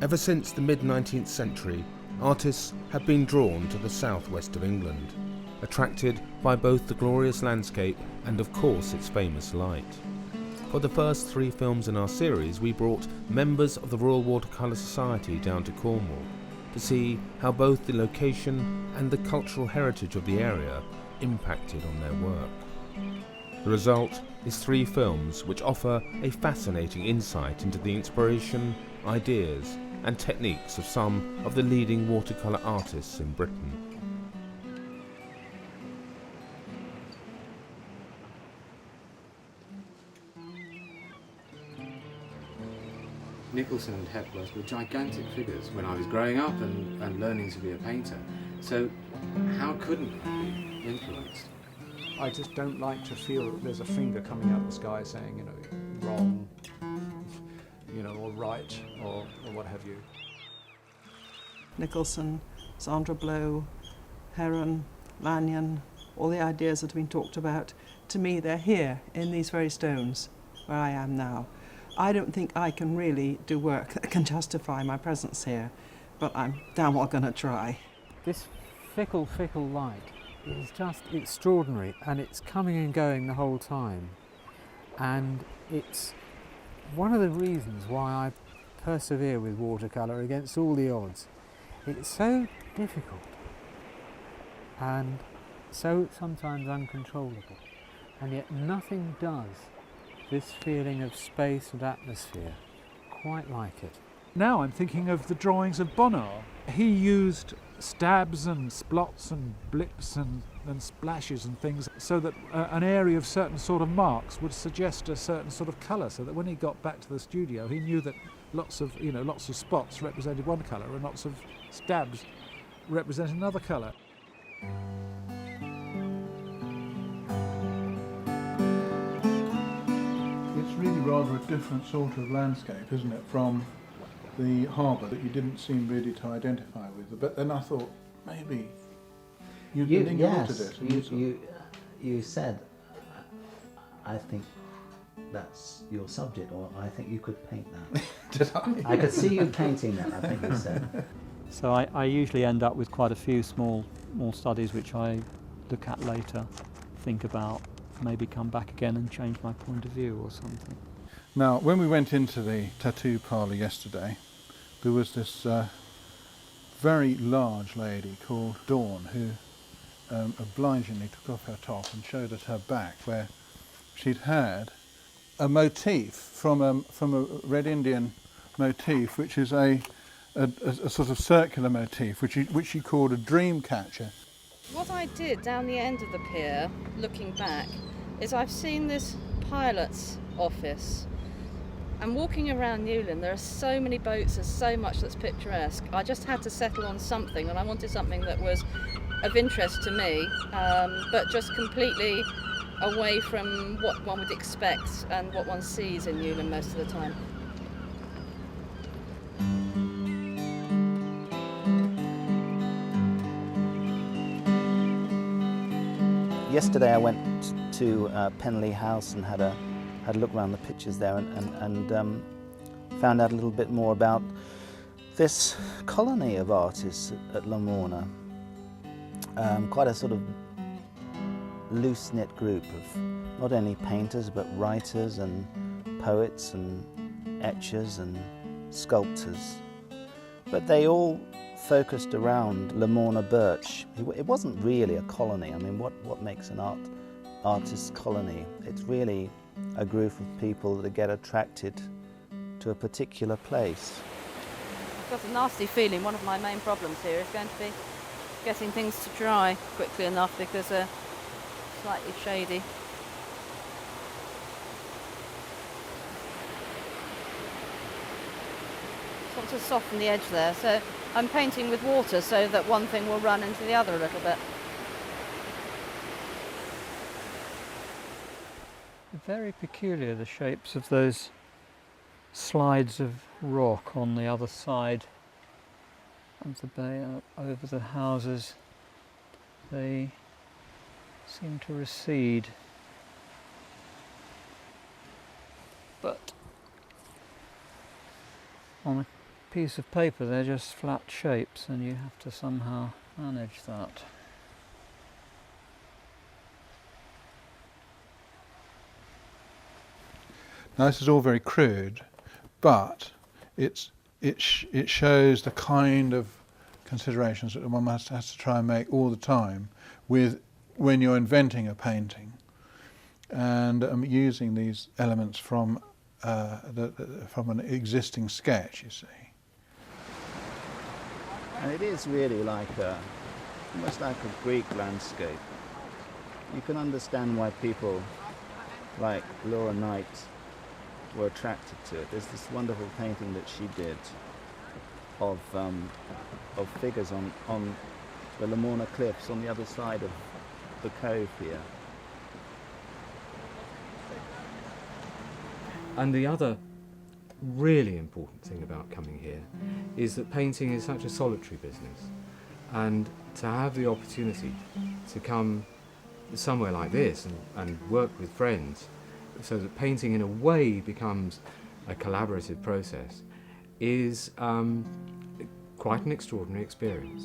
Ever since the mid-19th century, artists have been drawn to the southwest of England, attracted by both the glorious landscape and of course its famous light. For the first 3 films in our series, we brought members of the Royal Watercolour Society down to Cornwall to see how both the location and the cultural heritage of the area impacted on their work. The result is 3 films which offer a fascinating insight into the inspiration, ideas and techniques of some of the leading watercolour artists in Britain. Nicholson and Hepworth were gigantic figures when I was growing up and learning to be a painter. So how couldn't I be influenced? I just don't like to feel that there's a finger coming out of the sky saying, wrong, or right, or what have you. Nicholson, Sandra Blow, Heron, Lanyon, all the ideas that have been talked about, to me they're here in these very stones where I am now. I don't think I can really do work that can justify my presence here, but I'm damn well going to try. This fickle light is just extraordinary, and it's coming and going the whole time. And it's one of the reasons why I persevere with watercolour against all the odds. It's so difficult and so sometimes uncontrollable, and yet nothing does this feeling of space and atmosphere quite like it. Now I'm thinking of the drawings of Bonnard. He used stabs and splots and blips and splashes and things so that an area of certain sort of marks would suggest a certain sort of colour, so that when he got back to the studio he knew that lots of spots represented one colour and lots of stabs represented another colour. It's really rather a different sort of landscape, isn't it, from the harbour that you didn't seem really to identify with. But then I thought maybe you looked at it. You said, I think that's your subject, or I think you could paint that. Did I? I could see you painting that, I think you said. So I usually end up with quite a few small studies which I look at later, think about, maybe come back again and change my point of view or something. Now, when we went into the tattoo parlour yesterday, there was this very large lady called Dawn who obligingly took off her top and showed us her back, where she'd had a motif from a Red Indian motif, which is a sort of circular motif, which she called a dream catcher. What I did down the end of the pier, looking back, is I've seen this pilot's office. And walking around Newlyn, there are so many boats, there's so much that's picturesque. I just had to settle on something, and I wanted something that was of interest to me, but just completely away from what one would expect and what one sees in Newlyn most of the time. Yesterday I went to Penley House and had a look around the pictures there and found out a little bit more about this colony of artists at Lamorna. Quite a sort of loose-knit group of not only painters but writers and poets and etchers and sculptors. But they all focused around Lamorna birch. It wasn't really a colony. I mean, what makes an artist's colony? It's really a group of people that get attracted to a particular place. I've got a nasty feeling one of my main problems here is going to be getting things to dry quickly enough, because they're slightly shady. Just want to soften the edge there, so I'm painting with water so that one thing will run into the other a little bit. Very peculiar, the shapes of those slides of rock on the other side of the bay, over the houses. They seem to recede, but on a piece of paper, they're just flat shapes, and you have to somehow manage that. Now this is all very crude, but it shows the kind of considerations that one has to try and make all the time when you're inventing a painting, and using these elements from an existing sketch, you see. And it is really like almost like a Greek landscape. You can understand why people like Laura Knight were attracted to it. There's this wonderful painting that she did of figures on the Lamorna cliffs on the other side of the cove here. And the other really important thing about coming here is that painting is such a solitary business, and to have the opportunity to come somewhere like this and work with friends, so that painting in a way becomes a collaborative process, is quite an extraordinary experience.